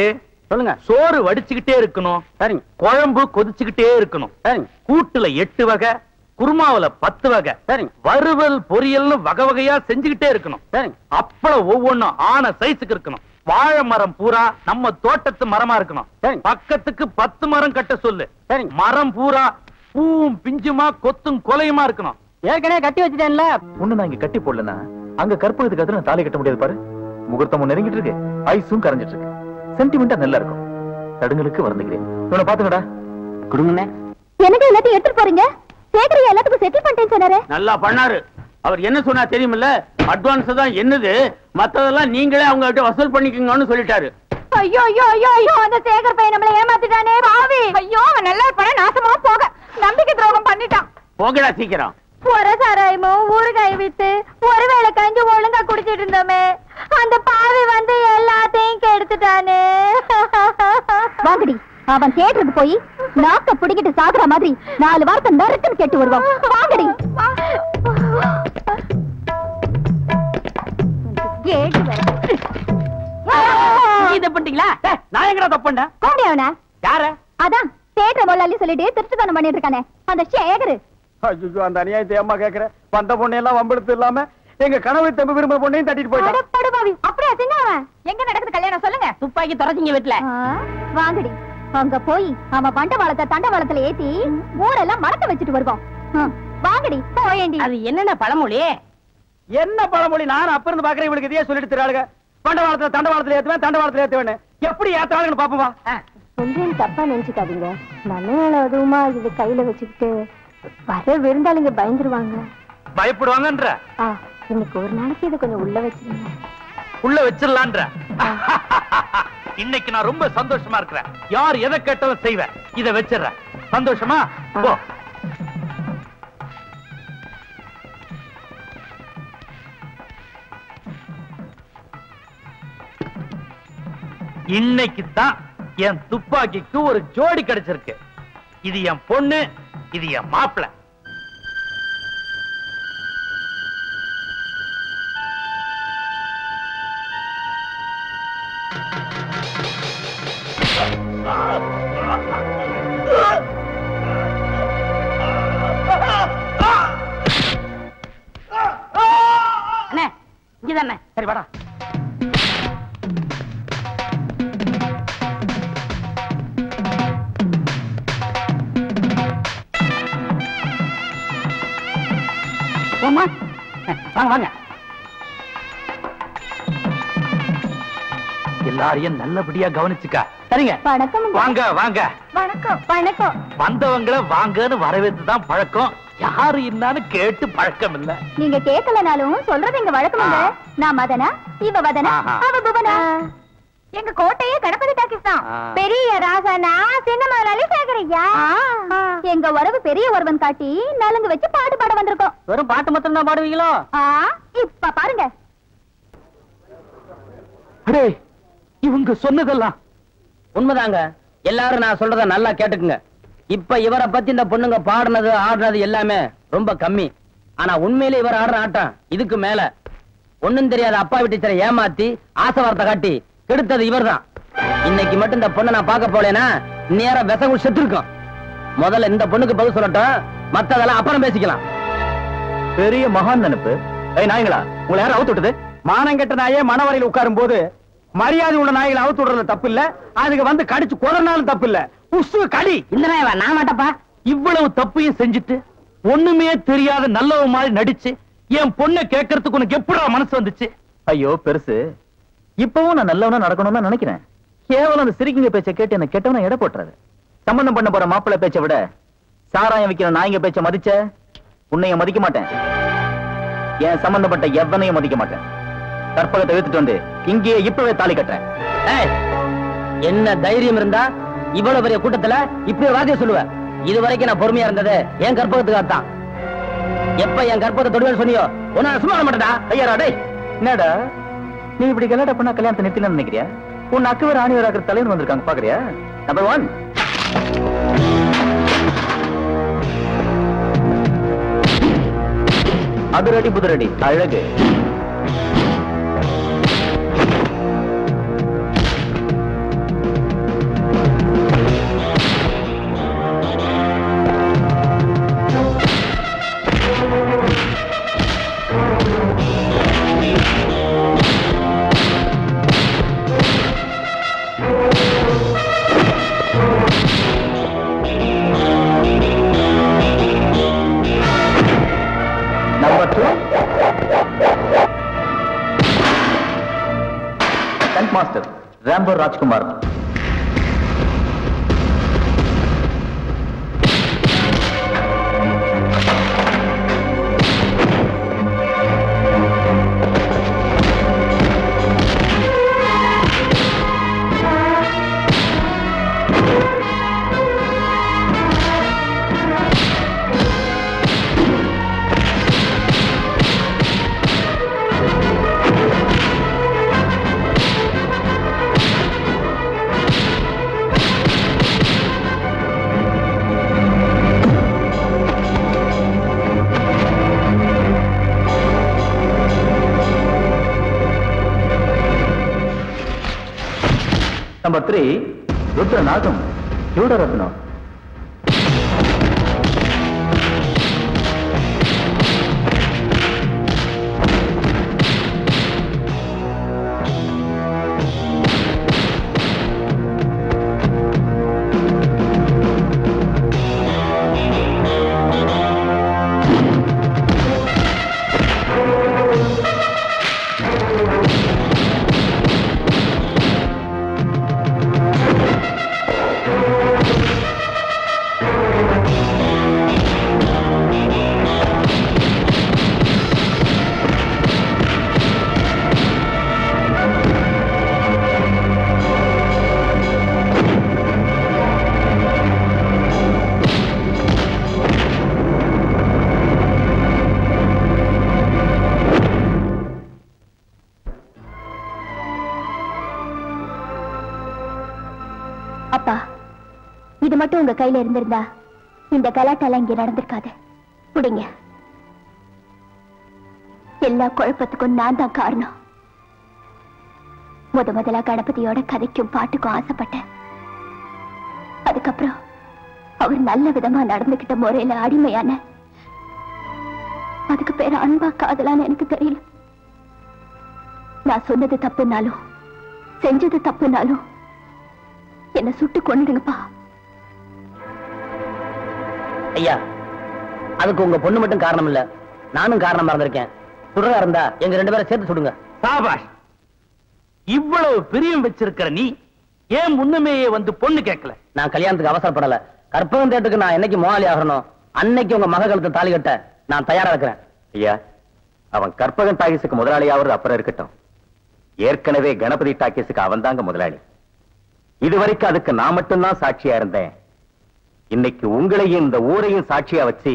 Speaker 6: சொல்லுங்க.
Speaker 4: சோறு வடிச்சுக்கிட்டே இருக்கணும்.
Speaker 6: சரிங்க
Speaker 4: குழம்பு கொதிச்சுக்கிட்டே இருக்கணும்.
Speaker 6: சரிங்க
Speaker 4: கூட்டுல 8 வகை, குருமாவுல 10 வகை,
Speaker 6: சரிங்க
Speaker 4: வறுவல் பொரியல்னு வகை வகையா செஞ்சுக்கிட்டே இருக்கணும்.
Speaker 6: சரிங்க
Speaker 4: அப்பளம் ஒவ்வொன்னும் ஆன சைஸுக்கு இருக்கணும். வாழை மரம் பூரா நம்ம தோட்டத்து மரமா இருக்கணும்.
Speaker 6: சரிங்க
Speaker 4: பக்கத்துக்கு 10 மரம் கட்ட சொல்லு.
Speaker 6: சரிங்க.
Speaker 4: மரம் பூரா பூவும் பிஞ்சுமா கொத்தும் கொலையுமா இருக்கணும்.
Speaker 6: ஏற்கனவே கட்டி வச்சுட்டேன்ல.
Speaker 2: ஒண்ணு நான் இங்க கட்டி போடலன்னா அங்க கற்பகத்துக்கு கத்துல தாலி கட்ட முடியாது பாரு. முகூர்த்தமும் நெருங்கிட்டு இருக்கு, ஐஸும் கரைஞ்சிட்டு இருக்கு. சென்டிமெண்டா நல்லா இருக்கும். தடுங்களுக்கு வருந்துகிறேன். இவனை பாத்துக்கடா.
Speaker 6: கொடுங்கண்ணே.
Speaker 1: எனக்கு எல்லாத்தையும் எடுத்துட்டு போறீங்க? சேகரி எல்லாத்துக்கும் செட்டில் பண்ணிட்டேன்னு சொன்னாரு.
Speaker 6: நல்லா பண்ணாரு. அவர் என்ன சொன்னா தெரியுமில்ல, அட்வான்ஸ் தான் என்னது, மத்ததெல்லாம் நீங்களே அவங்க கிட்ட வசூல் பண்ணிக்கங்கன்னு சொல்லிட்டாரு.
Speaker 1: ஐயோ ஐயோ ஐயோ ஐயோ, அந்த சேகர் பையன் நம்மள ஏமாத்திட்டானே பாவி. ஐயோ, அவன் நல்லா இருப்பானே, நாசமா போக நம்பிக்கை துரோகம் பண்ணிட்டான்.
Speaker 6: போகடா சீக்கிரம்.
Speaker 1: ஒரு சாராயமும் ஊறுகாய் வித்து ஒருவேளை கஞ்சி ஒழுங்கா குடிச்சிட்டு இருந்தோமே, அந்த பாவி வந்து எல்லாத்தையும் கெடுத்துட்டானே. வாங்கடி, அவன் கேட்டது போய் நாக்க பிடிக்கிட்டு சாகுற மாதிரி 4 வாரத்தை நறுக்குன்னு கேட்டு வருவான். வாங்கடி.
Speaker 6: இத பண்ணிட்டீங்களா? நான் எங்கடா தப்புண்டா?
Speaker 1: கூப்பிடு அவன.
Speaker 6: யார?
Speaker 1: அதான் தேட்டர் முதலாளி சொல்லிட்டு திருட்டுத்தனம் பண்ணிட்டு இருக்கானே அந்த சேகரு.
Speaker 6: ஐயோ, அந்த அநியாயத்தை அம்மா கேக்குற. வந்த பொண்ணையெல்லாம் வம்பெடுத்து இல்லாம எங்க கனவு தம்பி விரும்ப பொண்ணையும் தட்டிட்டு போயிட்டான்.
Speaker 1: அடப்படுபாவி, அப்படியே செஞ்சவன். எங்க நடக்குது கல்யாணம் சொல்லுங்க.
Speaker 5: துப்பாக்கி தொலைச்சிங்க வீட்டுல.
Speaker 1: வாங்கடி, அங்க போய் அவன் பண்டவாளத்தை தண்டவாளத்துல ஏத்தி ஊரெல்லாம் மறக்க வச்சுட்டு வருவான். வாங்கடி போயேண்டி.
Speaker 5: அது என்னென்ன பழமொழி?
Speaker 6: என்ன பழமொழி? நான் அப்ப இருந்து பாக்குறேன். இவளுக்கு இதையே சொல்லிட்டு திராளுங்க. பண்டவாளத்துல தண்டவாளத்துல ஏத்துவேன், தண்டவாளத்துல ஏத்துவேன்னு. எப்படி ஏத்தாளுன்னு பாப்போமா?
Speaker 1: சொல்றேன், தப்பா நினைச்சுக்காதீங்க. நல்ல நாள் அதுவுமா இது கையில வச்சுக்கிட்டு வர விருந்தாளிங்க பயந்துருவாங்க.
Speaker 4: பயப்படுவாங்கன்ற
Speaker 1: இன்னைக்கு ஒரு நாளைக்கு இதை கொஞ்சம் உள்ள வச்சிருங்க.
Speaker 4: உள்ள வச்சிடலான்ற. இன்னைக்கு நான் ரொம்ப சந்தோஷமா இருக்கிறேன். யார் எதை கேட்டாலும் செய்வேன். இதை வச்சிடறேன். சந்தோஷமா போ. இன்னைக்கு தான் என் துப்பாக்கிக்கு ஒரு ஜோடி கிடைச்சிருக்கு. இது என் பொண்ணு, இது என் மாப்பிள்ளை.
Speaker 5: அண்ணே இங்கதானே.
Speaker 6: சரி வாடா.
Speaker 5: வாங்க வாங்க.
Speaker 4: எல்லாரையும் நல்லபடியா கவனிச்சுக்கா.
Speaker 6: சரிங்க.
Speaker 1: வணக்கம்.
Speaker 4: வாங்க வாங்க.
Speaker 1: வணக்கம் வணக்கம்.
Speaker 4: வந்தவங்களை வாங்கன்னு வரவேற்று தான் பழக்கம். யாரு என்னன்னு கேட்டு பழக்கம் இல்ல.
Speaker 1: நீங்க கேட்கலனாலும் சொல்றது எங்க வழக்கம் இல்ல. நான் மதனா, இவ வதனா, அவ புவனா. எங்க கோட்டையே கணபதி டாக்கிஸ் தான். பெரிய ராசனா சின்ன முதலாளி சேகரையா. எங்க உறவு பெரிய ஒருவன் காட்டி நலுங்கு வச்சு பாட்டு பாட வந்திருக்கோம்.
Speaker 5: வெறும் பாட்டு மட்டும் தான் பாடுவீங்களோ?
Speaker 1: இப்ப பாருங்க.
Speaker 4: அடே, இவங்க சொன்னதெல்லாம்
Speaker 5: உண்மைதாங்க. எல்லாரும் நான் சொல்றத நல்லா கேட்டுக்குங்க. இப்ப இவரை பத்தி இந்த பொண்ணுங்க பாடுனது ஆடுனது எல்லாமே ரொம்ப கம்மி. ஆனா உண்மையிலே இவர் ஆடுற ஆட்டம் இதுக்கு மேல. ஒண்ணும் தெரியாத அப்பா வீட்டு ஏமாத்தி ஆசை வார்த்தை காட்டி கெடுத்தது இவர்தான். இன்னைக்கு மட்டும் இந்த பொண்ணை நான் பார்க்க போலேனா நேரம் விசகு செத்து இருக்கும். முதல்ல இந்த பொண்ணுக்கு பதில் சொல்லட்டும், மத்ததெல்லாம் அப்புறம் பேசிக்கலாம்.
Speaker 2: பெரிய மகான் நினைப்பு. நாய்களா, உங்களை யாரும் அவுத்து விட்டது?
Speaker 6: மானங்கெட்ட நாயே மணவரையில் உட்காரும் போது மரியாதை உள்ள நாய்களை அவுத்து விடுறது தப்பு இல்ல. அதுக்கு வந்து கடிச்சு கொதறினாலும் தப்பு இல்ல. புஷு கடி.
Speaker 5: இந்த நாய் நான் மாட்டப்பா.
Speaker 4: இவ்வளவு தப்பையும் செஞ்சுட்டு ஒண்ணுமே தெரியாத நல்லவ மாதிரி நடிச்சு என் பொண்ணை கேட்கறதுக்கு உனக்கு எப்படா மனசு வந்துச்சு?
Speaker 2: ஐயோ பெருசு, இப்பவும் நான் நல்லவனா நடக்கணும்னு தான் நினைக்கிறேன். கேவலம் அந்த சிரிக்கிங்க பேச்சை கேட்டு என்ன கெட்டவனா எடை போட்டுறாரு. சம்பந்தம் பண்ண போற மாப்பிள்ளை பேச்சை விட சாராயம் விக்கிற நாய்ங்க பேச்ச மதிச்ச உன்னைய மதிக்க மாட்டேன். என் சம்பந்தப்பட்ட எவனையும் மதிக்க மாட்டேன். கற்பகத்தை எடுத்துட்டு வந்து இங்கேயே இப்பவே தாலி கட்டுறேன்.
Speaker 5: என்ன தைரியம் இருந்தா இவ்வளவு பெரிய கூட்டத்துல இப்படி வார்த்தையை சொல்லுவ? இது வரைக்கும் நான் பொறுமையா இருந்தது என் கற்பகத்துக்காகத்தான். எப்ப என் கற்பகத்தை தொடுவேன்னு சொன்னியோ உன்னை சும்மா விட மாட்டேடா.
Speaker 2: ஐயாடா டேய், என்னடா நீ இப்படி கலாட்ட பண்ணா கல்யாணத்தை நிறுத்தலன்னு நினைக்கிறியா? உன் அக்குவர் ஆணிவர் ஆகிற தலைவர் வந்திருக்காங்க பாக்குறியா? நம்பர் 1 அதிரடி புதிரடி அழகு. Master Rambo Rajkumar. Number 3, Rudranagam, Yudaratna.
Speaker 1: அப்பா, இது மட்டும் உங்க கையில இருந்திருந்தா இந்த கலாட்டால இங்க நடந்திருக்காது. புடிங்க. எல்லா குழப்பத்துக்கும் நான் தான் காரணம். முதலா கணபதியோட கதைக்கும் பாட்டுக்கும் ஆசைப்பட்டேன். அதுக்கப்புறம் அவர் நல்ல விதமா நடந்துகிட்ட முறையில அடிமையான. அதுக்கு பேரு அன்பா காதலான்னு எனக்கு தெரியல. நான் சொன்னது தப்புனாலும் செஞ்சது தப்புனாலும் என்ன சுட்டு கொன்னுடுங்கப்பா.
Speaker 5: ஐயா, அதுக்கு உங்க பொண்ணு மட்டும் காரணம் இல்ல, நானும் காரணமா இருந்திருக்கேன். சுடுறதா இருந்தா எங்க 2 பேரை சேர்த்து சுடுங்க.
Speaker 4: சாபாஷ். இவ்வளவு பிரியம் வச்சிருக்கிற நீ ஏன் முன்னமேயே வந்து பொண்ணு கேட்கல?
Speaker 5: நான் கல்யாணத்துக்கு அவசரப்படல. கற்பகம் தேட்டுக்கு நான் என்னைக்கு மோகாலி ஆகணும் அன்னைக்கு உங்க மக கழுத்து தாலி கட்ட நான் தயாரா இருக்கிறேன்.
Speaker 2: ஐயா, அவன் கற்பகம் டாக்கீஸுக்கு முதலாளியாவது அப்புறம் இருக்கட்டும். ஏற்கனவே கணபதி டாக்கீஸுக்கு அவன் தாங்க முதலாளி. இதுவரைக்கும் அதுக்கு நான் மட்டும்தான் சாட்சியா இருந்தேன். இன்னைக்கு உங்களையும் இந்த ஊரையும் சாட்சியா வச்சு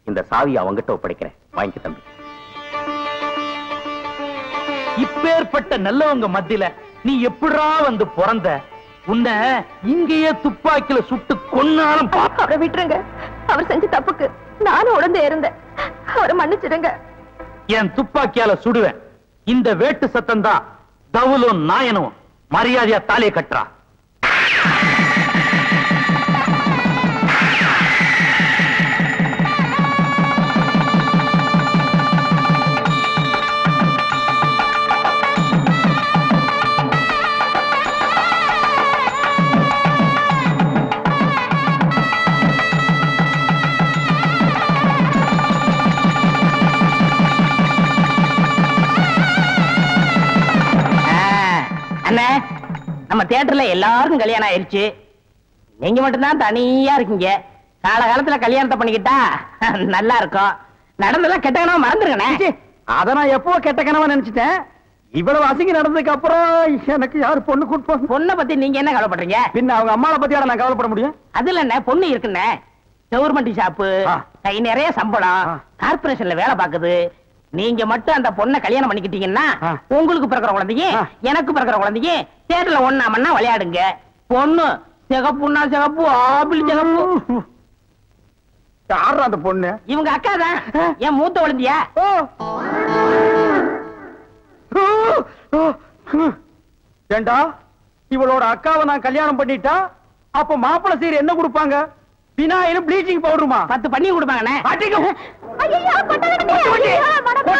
Speaker 2: இந்த சாவியை அவங்கிட்ட ஒப்படைக்கிறேன். வாங்கி தம்பி.
Speaker 4: இப்பேற்பட்ட நல்லவங்க மத்தியில நீ எப்படா வந்து பிறந்த? உன்னை இங்கேயே துப்பாக்கில சுட்டு கொன்னாலும்
Speaker 3: அவரை விட்டுருங்க. அவர் செஞ்ச தப்புக்கு நானும் உடந்தே இருந்தேன். அவரை மன்னிச்சிடுங்க.
Speaker 4: என் துப்பாக்கியால சுடுவேன். இந்த வேட்டு சத்தம் தான் தவுலும் நாயனும் மரியாதையா தாலியை கட்டுறா.
Speaker 5: அண்ணே, நம்ம தியேட்டர்ல எல்லாருக்கும் கல்யாணம் ஆயிருச்சு. நீங்க மட்டும்தான் தனியா இருக்கீங்க. காலகாலத்துல கல்யாணத்தை பண்ணிக்கிட்டா நல்லா இருக்கும். நடந்தெல்லாம் கெட்ட கனவா மறந்துருக்கண்ணே.
Speaker 6: அத நான் எப்போ கெட்ட கனவா நினைச்சிட்டேன். இவ்வளவு அசிங்க நடந்ததுக்கு அப்புறம் எனக்கு யாரு பொண்ணு கூட்டு
Speaker 5: பொண்ணை பத்தி நீங்க என்ன கவலைப்படுறீங்க?
Speaker 6: பின்ன அவங்க அம்மாவை பத்தி நான் கவலைப்பட முடியும்?
Speaker 5: அதுல என்ன பொண்ணு இருக்குண்ணே. கவர்மெண்ட் ஷாப்பு, கை நிறைய சம்பளம், கார்பரேஷன்ல வேலை பாக்குது. நீங்க மட்டும் அந்த பொண்ணை கல்யாணம் பண்ணிக்கிட்டீங்கன்னா உங்களுக்கு பிறக்கிற குழந்தையும் எனக்கு பிறக்கிற குழந்தையும் தியேட்டர்ல ஒண்ணாமன்னா விளையாடுங்க. பொண்ணு சிகப்புன்னா சிகப்பு, ஆப்பிள் சிகப்பு.
Speaker 6: யாரு அந்த பொண்ணு?
Speaker 5: இவங்க அக்கா தான், என் மூத்த குழந்தையா.
Speaker 6: ஏண்டா, இவளோட அக்காவை நான் கல்யாணம் பண்ணிட்டா அப்ப மாப்பிள்ளை சீர் என்ன கொடுப்பாங்க? வினாயிலும் ப்ளீச்சிங் பவுடருமா?
Speaker 5: 10 பண்ணி கொடுப்பாங்கண்ணே.
Speaker 1: ஐயோ, கொட்டாதீங்க. ஐயோ, மடமா.